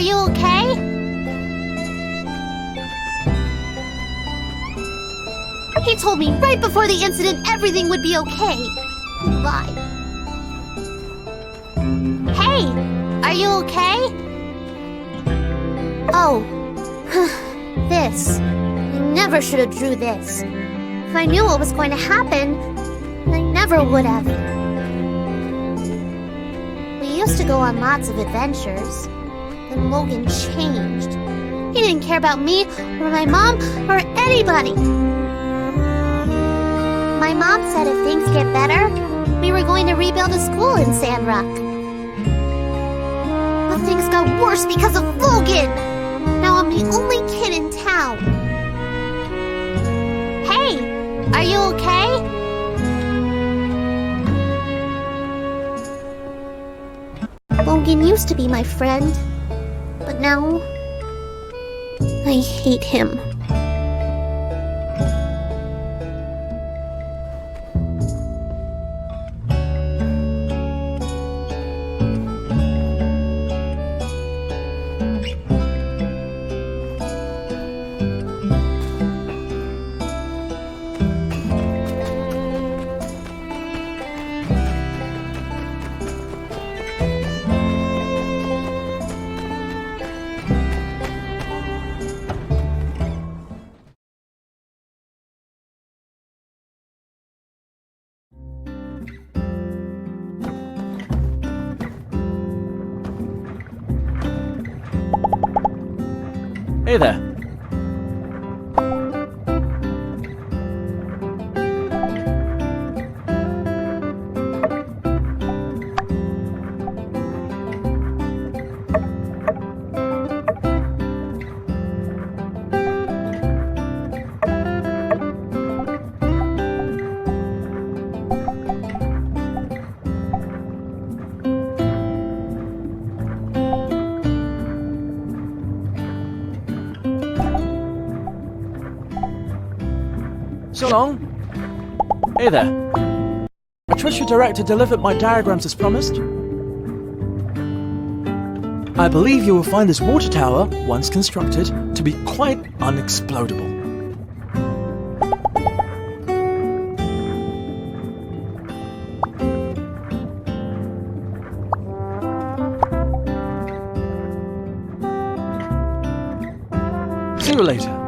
you okay? He told me right before the incident everything would be okay. He lied. Hey, are you okay? Oh, this. I never should have drew this. If I knew what was going to happen, I never would have. We used to go on lots of adventures. Then Logan changed. He didn't care about me, or my mom, or anybody. My mom said if things get better, we were going to rebuild a school in Sandrock. But things got worse because of Logan! Now I'm the only kid in town. Hey, are you okay? Logan used to be my friend, but now I hate him. Hey there. So long. Hey there. I trust your director delivered my diagrams as promised. I believe you will find this water tower, once constructed, to be quite unexplodable. See you later.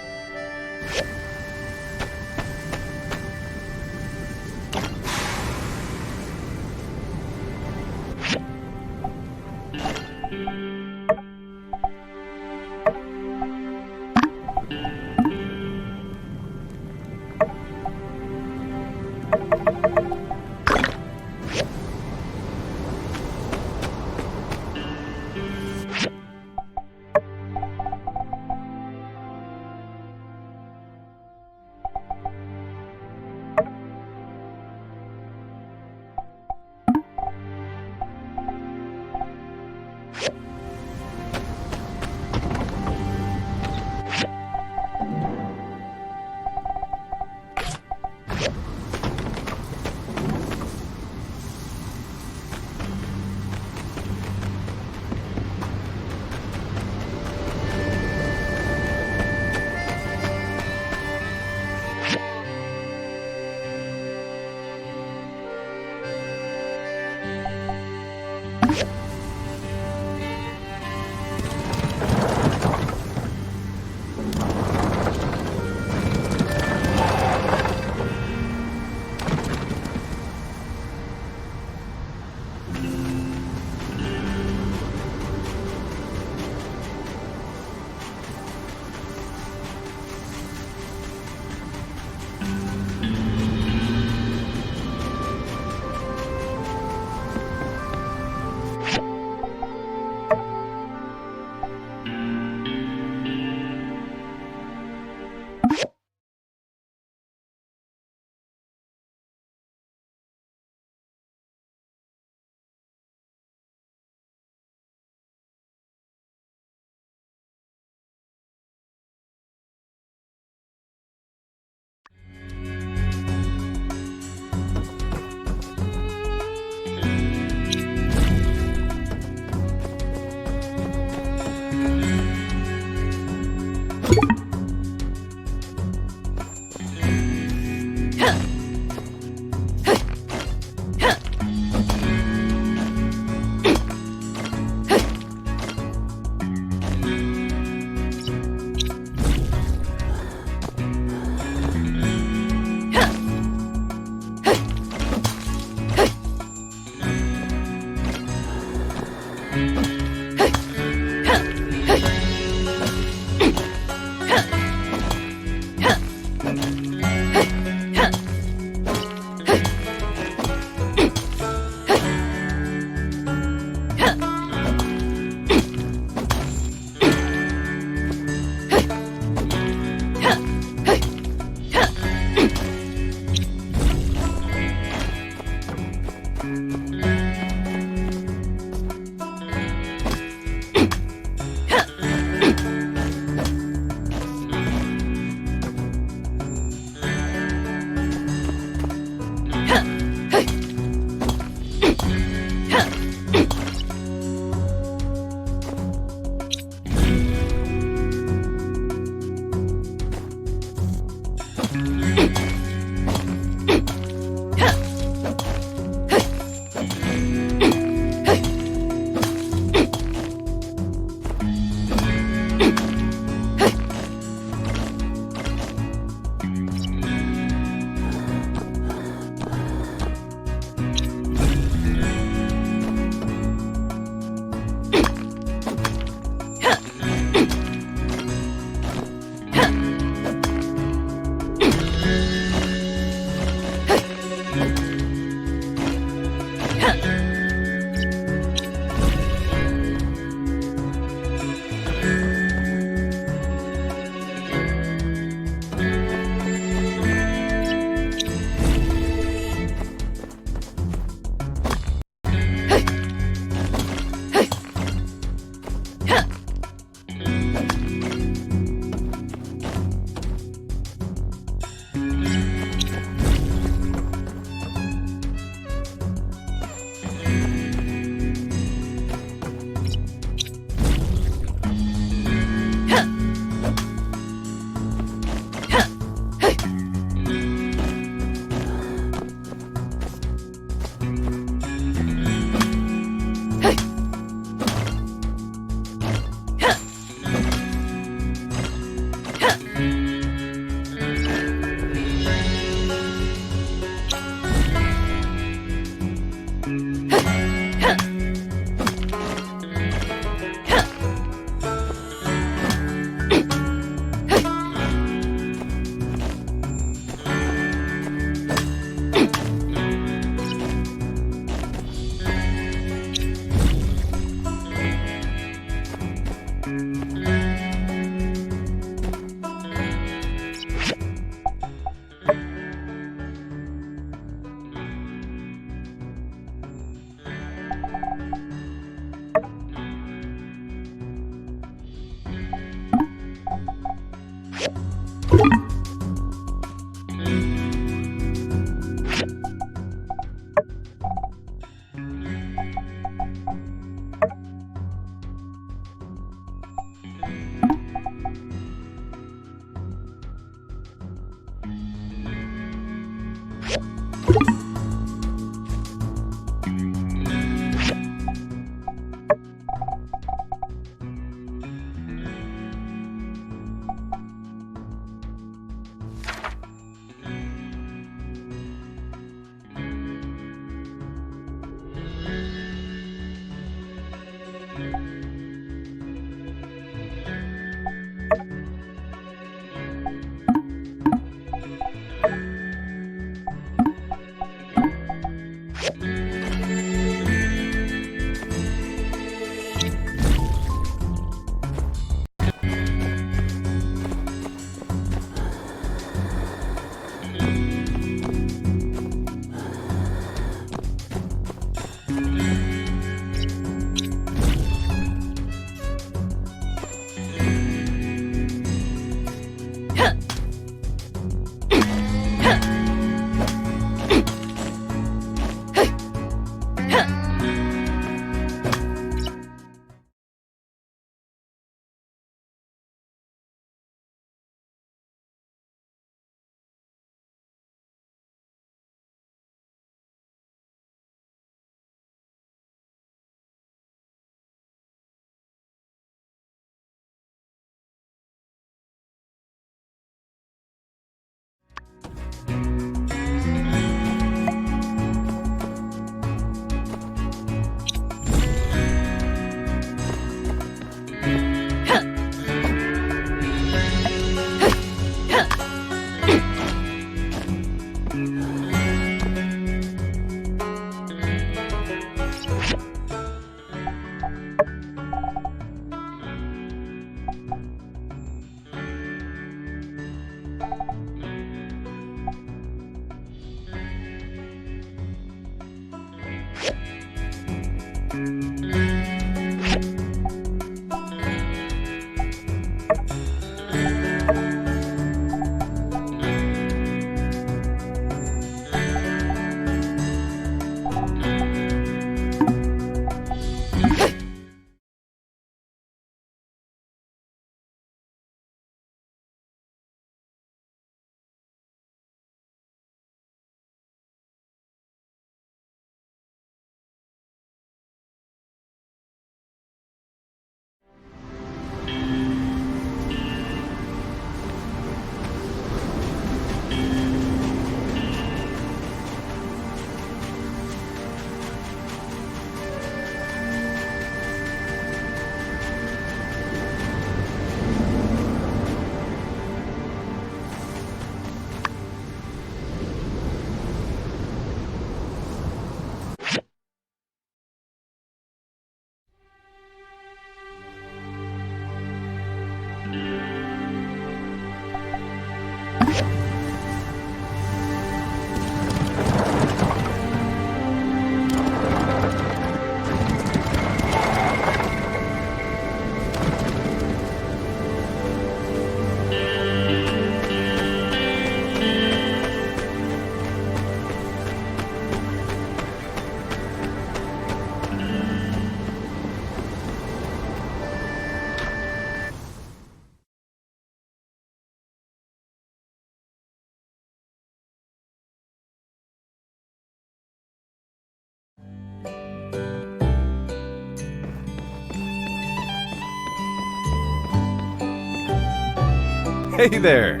Hey there!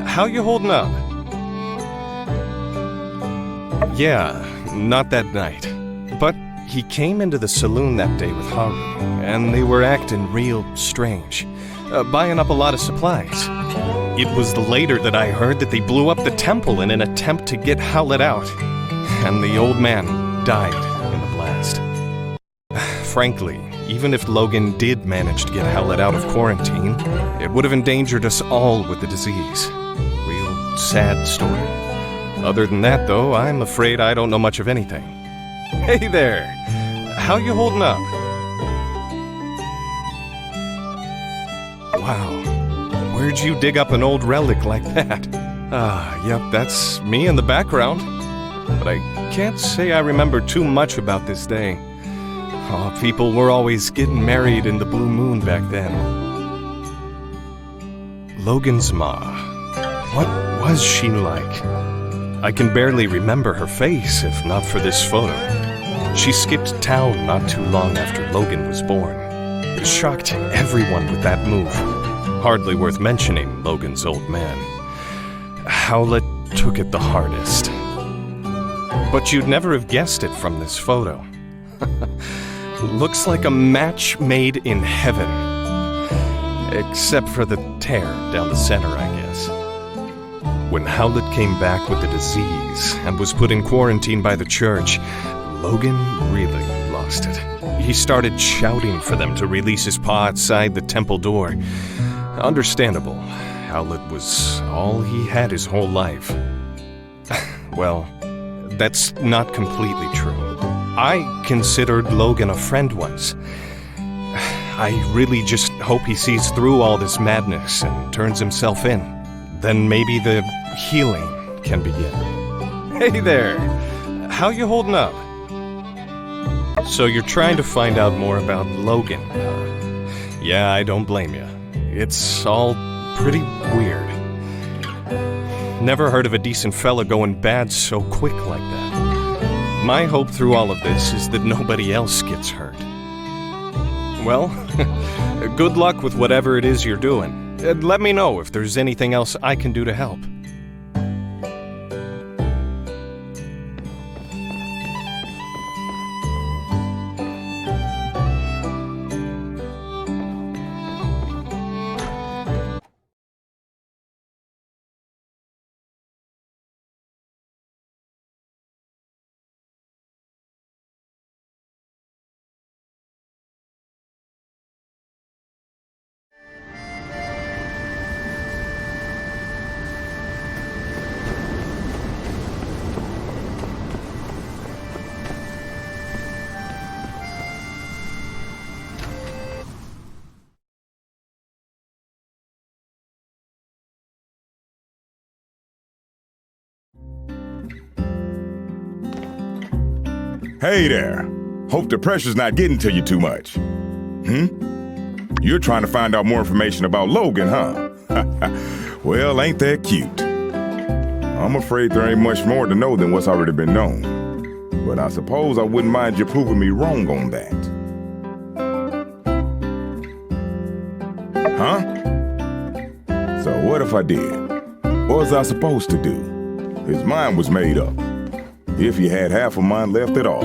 How you holding up? Yeah, not that night. But he came into the saloon that day with Haru, and they were acting real strange, buying up a lot of supplies. It was later that I heard that they blew up the temple in an attempt to get Howlett out, and the old man died in the blast. Frankly, even if Logan did manage to get Howlett out of quarantine, it would have endangered us all with the disease. Real sad story. Other than that, though, I'm afraid I don't know much of anything. Hey there! How you holding up? Wow. Where'd you dig up an old relic like that? Yep, that's me in the background. But I can't say I remember too much about this day. Oh, people were always getting married in the blue moon back then. Logan's ma. What was she like? I can barely remember her face if not for this photo. She skipped town not too long after Logan was born. It shocked everyone with that move. Hardly worth mentioning Logan's old man. Howlett took it the hardest. But you'd never have guessed it from this photo. Looks like a match made in heaven. Except for the tear down the center, I guess. When Howlett came back with the disease and was put in quarantine by the church, Logan really lost it. He started shouting for them to release his paw outside the temple door. Understandable. Howlett was all he had his whole life. Well, that's not completely true. I considered Logan a friend once. I really just hope he sees through all this madness and turns himself in. Then maybe the healing can begin. Hey there! How you holding up? So you're trying to find out more about Logan, huh? Yeah, I don't blame you. It's all pretty weird. Never heard of a decent fella going bad so quick like that. My hope through all of this is that nobody else gets hurt. Well, good luck with whatever it is you're doing. Let me know if there's anything else I can do to help. Hey there. Hope the pressure's not getting to you too much. You're trying to find out more information about Logan, huh? Well, ain't that cute? I'm afraid there ain't much more to know than what's already been known. But I suppose I wouldn't mind you proving me wrong on that. Huh? So what if I did? What was I supposed to do? His mind was made up. If he had half a mind left at all.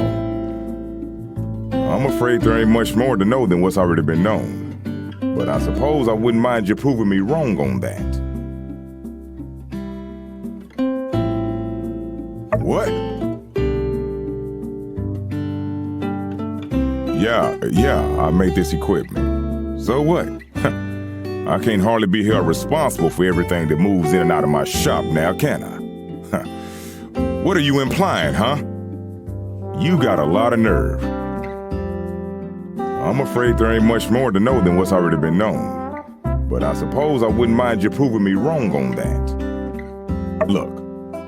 I'm afraid there ain't much more to know than what's already been known. But I suppose I wouldn't mind you proving me wrong on that. What? Yeah, I made this equipment. So what? I can't hardly be held responsible for everything that moves in and out of my shop now, can I? What are you implying, huh? You got a lot of nerve. I'm afraid there ain't much more to know than what's already been known. But I suppose I wouldn't mind you proving me wrong on that. Look,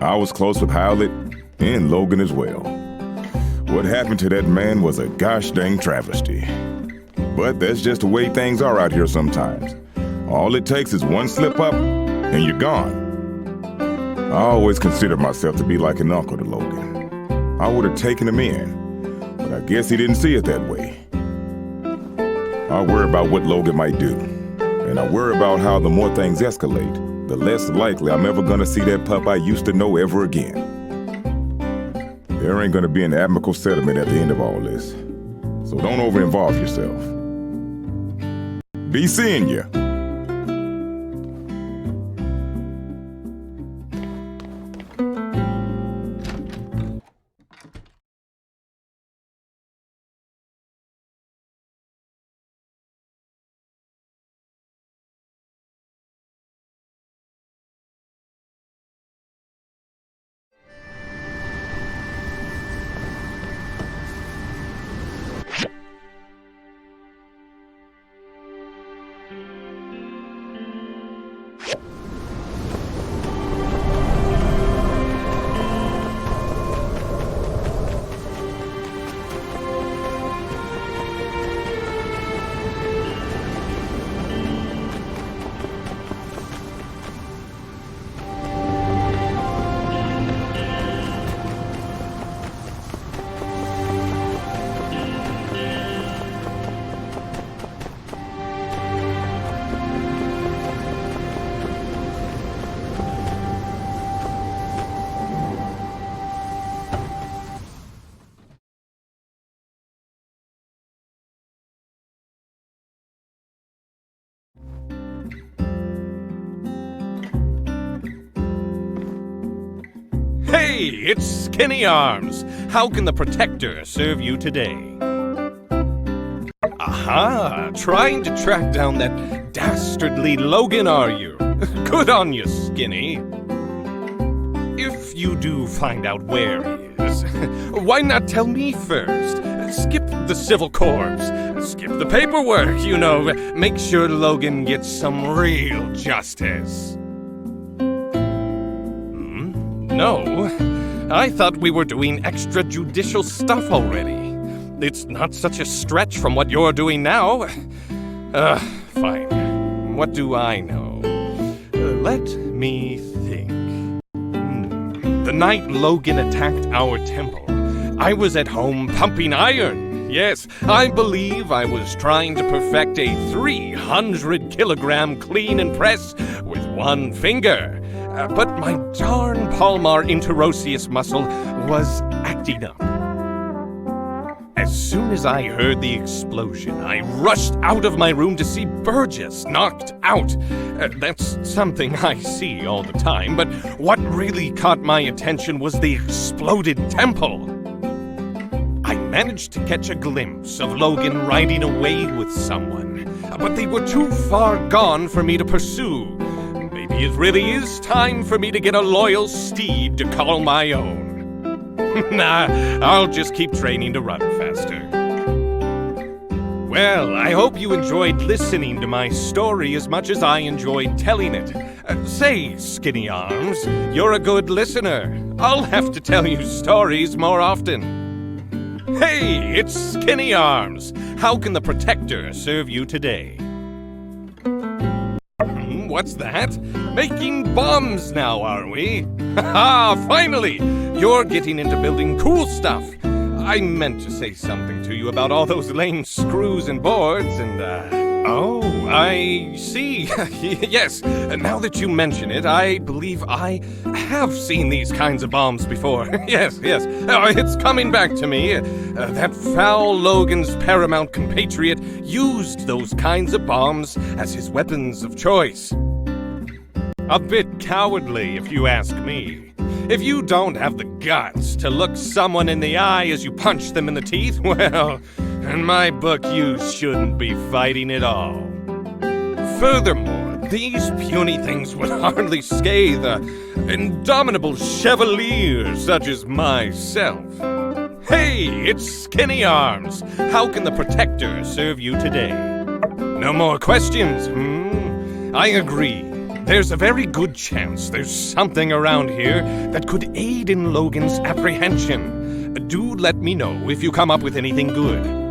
I was close with Howlett and Logan as well. What happened to that man was a gosh dang travesty. But that's just the way things are out here sometimes. All it takes is one slip up and you're gone. I always considered myself to be like an uncle to Logan. I would have taken him in, but I guess he didn't see it that way. I worry about what Logan might do, and I worry about how the more things escalate, the less likely I'm ever gonna see that pup I used to know ever again. There ain't gonna be an amicable settlement at the end of all this, so don't over-involve yourself. Be seeing ya. Hey, it's Skinny Arms. How can the Protector serve you today? Aha, trying to track down that dastardly Logan, are you? Good on you, Skinny. If you do find out where he is, why not tell me first? Skip the civil corps, skip the paperwork, you know, make sure Logan gets some real justice. No, I thought we were doing extrajudicial stuff already. It's not such a stretch from what you're doing now. Fine. What do I know? Let me think. The night Logan attacked our temple, I was at home pumping iron. Yes, I believe I was trying to perfect a 300-kilogram clean and press with one finger. But my darn palmar interosseous muscle was acting up. As soon as I heard the explosion, I rushed out of my room to see Burgess knocked out. That's something I see all the time, but what really caught my attention was the exploded temple. I managed to catch a glimpse of Logan riding away with someone, but they were too far gone for me to pursue. Maybe it really is time for me to get a loyal steed to call my own. Nah, I'll just keep training to run faster. Well, I hope you enjoyed listening to my story as much as I enjoyed telling it. Say, Skinny Arms, you're a good listener. I'll have to tell you stories more often. Hey, it's Skinny Arms. How can the Protector serve you today? What's that? Making bombs now, are we? Haha, finally! You're getting into building cool stuff. I meant to say something to you about all those lame screws and boards and, oh, I see. Yes, now that you mention it, I believe I have seen these kinds of bombs before. Yes. Oh, it's coming back to me. That foul Logan's paramount compatriot used those kinds of bombs as his weapons of choice. A bit cowardly, if you ask me. If you don't have the guts to look someone in the eye as you punch them in the teeth, well, in my book, you shouldn't be fighting at all. Furthermore, these puny things would hardly scathe an indomitable chevalier such as myself. Hey, it's Skinny Arms. How can the Protector serve you today? No more questions, I agree. There's a very good chance there's something around here that could aid in Logan's apprehension. Do let me know if you come up with anything good.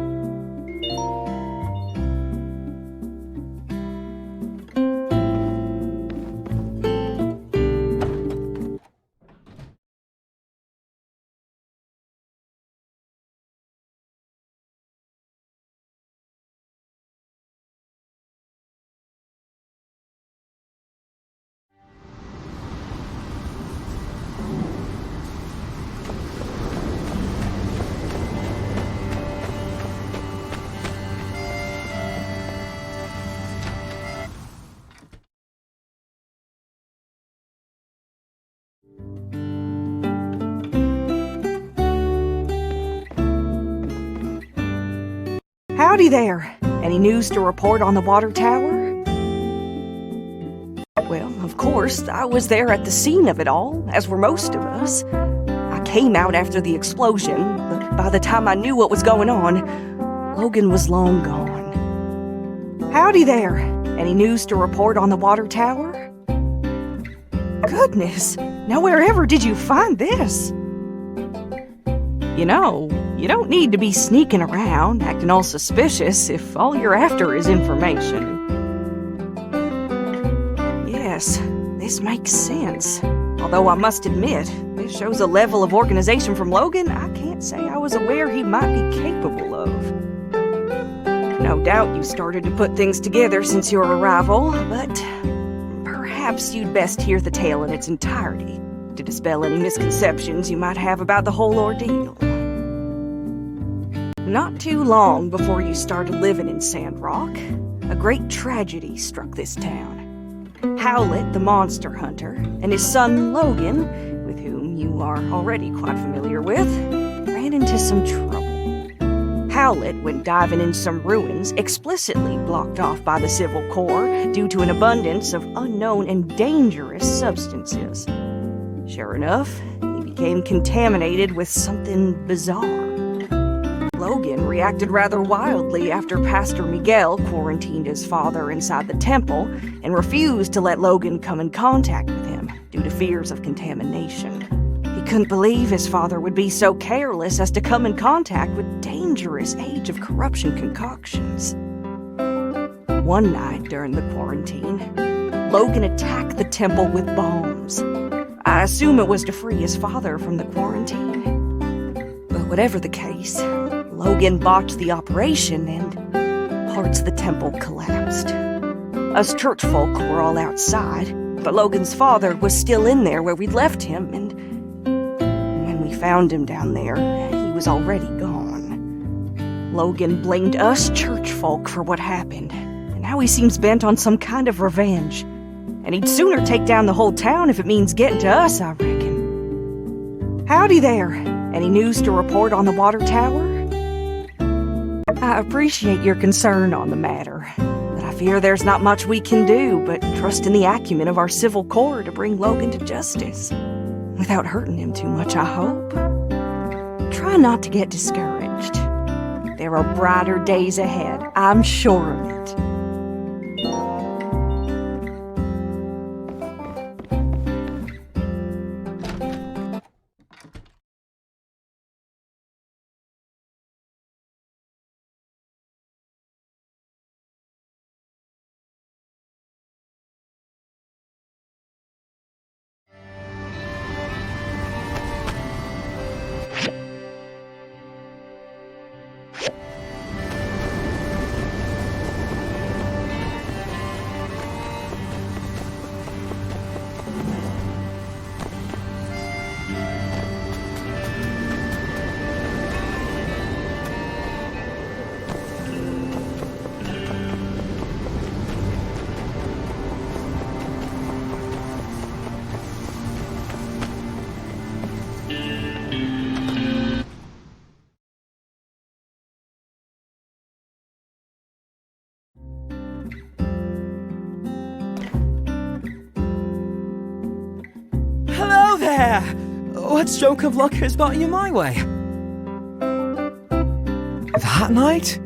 Howdy there. Any news to report on the water tower? Well, of course, I was there at the scene of it all, as were most of us. I came out after the explosion, but by the time I knew what was going on, Logan was long gone. Howdy there. Any news to report on the water tower? Goodness, now wherever did you find this? You know, you don't need to be sneaking around, acting all suspicious if all you're after is information. Yes, this makes sense. Although I must admit, this shows a level of organization from Logan I can't say I was aware he might be capable of. No doubt you started to put things together since your arrival, but perhaps you'd best hear the tale in its entirety to dispel any misconceptions you might have about the whole ordeal. Not too long before you started living in Sandrock, a great tragedy struck this town. Howlett, the monster hunter, and his son Logan, with whom whom you are already quite familiar with, ran into some trouble. Howlett, when diving in some ruins, explicitly blocked off by the Civil Corps due to an abundance of unknown and dangerous substances. Sure enough, he became contaminated with something bizarre. Logan reacted rather wildly after Pastor Miguel quarantined his father inside the temple and refused to let Logan come in contact with him due to fears of contamination. He couldn't believe his father would be so careless as to come in contact with dangerous Age of Corruption concoctions. One night during the quarantine, Logan attacked the temple with bombs. I assume it was to free his father from the quarantine. But whatever the case, Logan botched the operation and parts of the temple collapsed. Us church folk were all outside, but Logan's father was still in there where we'd left him, and when we found him down there, he was already gone. Logan blamed us church folk for what happened, and now he seems bent on some kind of revenge. And he'd sooner take down the whole town if it means getting to us, I reckon. Howdy there. Any news to report on the water tower? I appreciate your concern on the matter, but I fear there's not much we can do but trust in the acumen of our Civil Corps to bring Logan to justice. Without hurting him too much, I hope. Try not to get discouraged. There are brighter days ahead, I'm sure of it. Hello there! What stroke of luck has brought you my way? That night?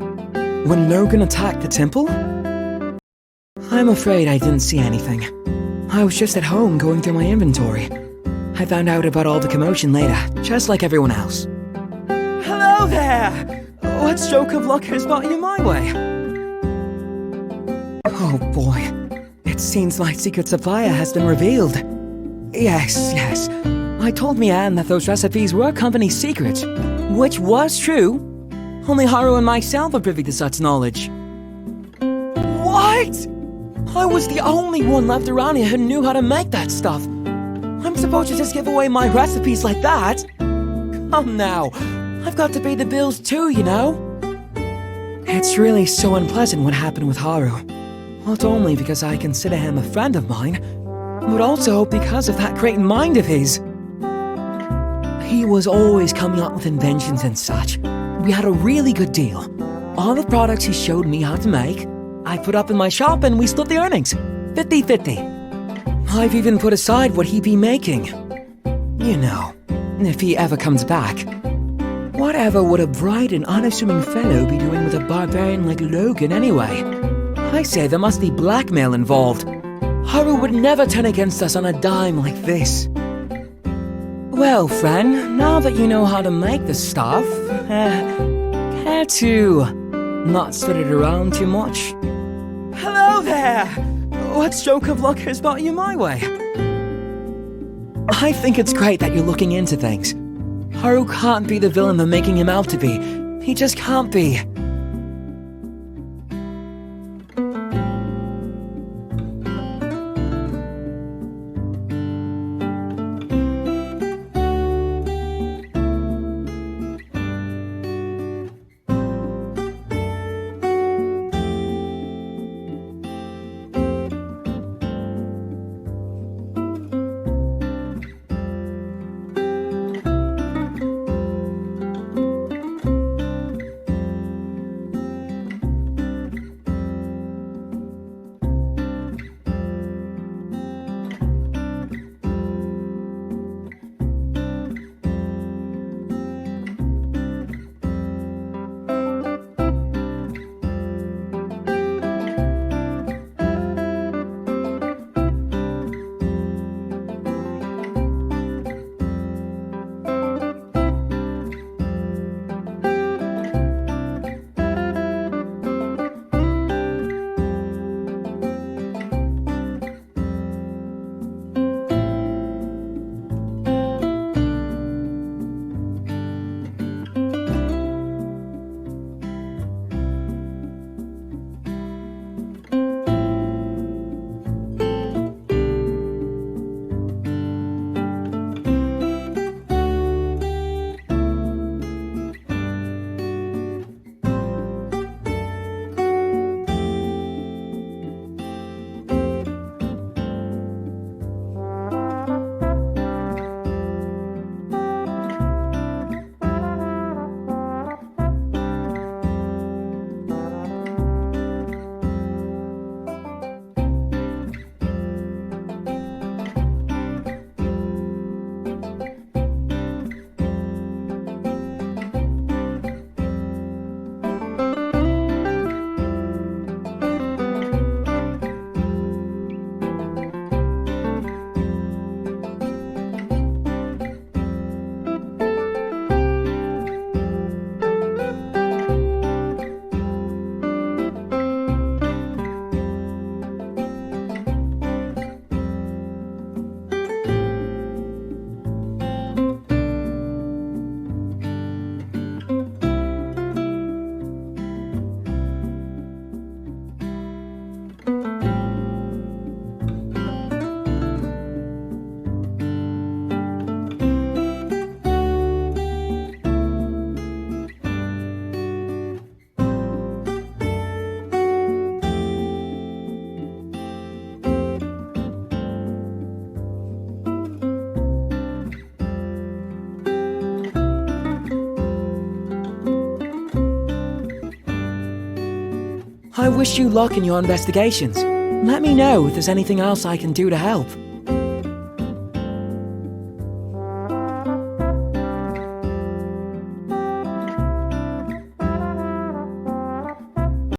When Logan attacked the temple? I'm afraid I didn't see anything. I was just at home going through my inventory. I found out about all the commotion later, just like everyone else. Hello there! What stroke of luck has brought you my way? Oh boy. It seems my secret supplier has been revealed. Yes. I told Mian that those recipes were company secrets, which was true. Only Haru and myself are privy to such knowledge. What? I was the only one left around here who knew how to make that stuff. I'm supposed to just give away my recipes like that? Come now, I've got to pay the bills too, you know? It's really so unpleasant what happened with Haru. Not only because I consider him a friend of mine, but also because of that great mind of his. He was always coming up with inventions and such. We had a really good deal. All the products he showed me how to make, I put up in my shop and we split the earnings. 50-50. I've even put aside what he'd be making. You know, if he ever comes back. Whatever would a bright and unassuming fellow be doing with a barbarian like Logan anyway? I say there must be blackmail involved. Haru would never turn against us on a dime like this. Well, friend, now that you know how to make the stuff, care to not spread it around too much? Hello there! What stroke of luck has brought you my way? I think it's great that you're looking into things. Haru can't be the villain they're making him out to be. He just can't be. I wish you luck in your investigations. Let me know if there's anything else I can do to help.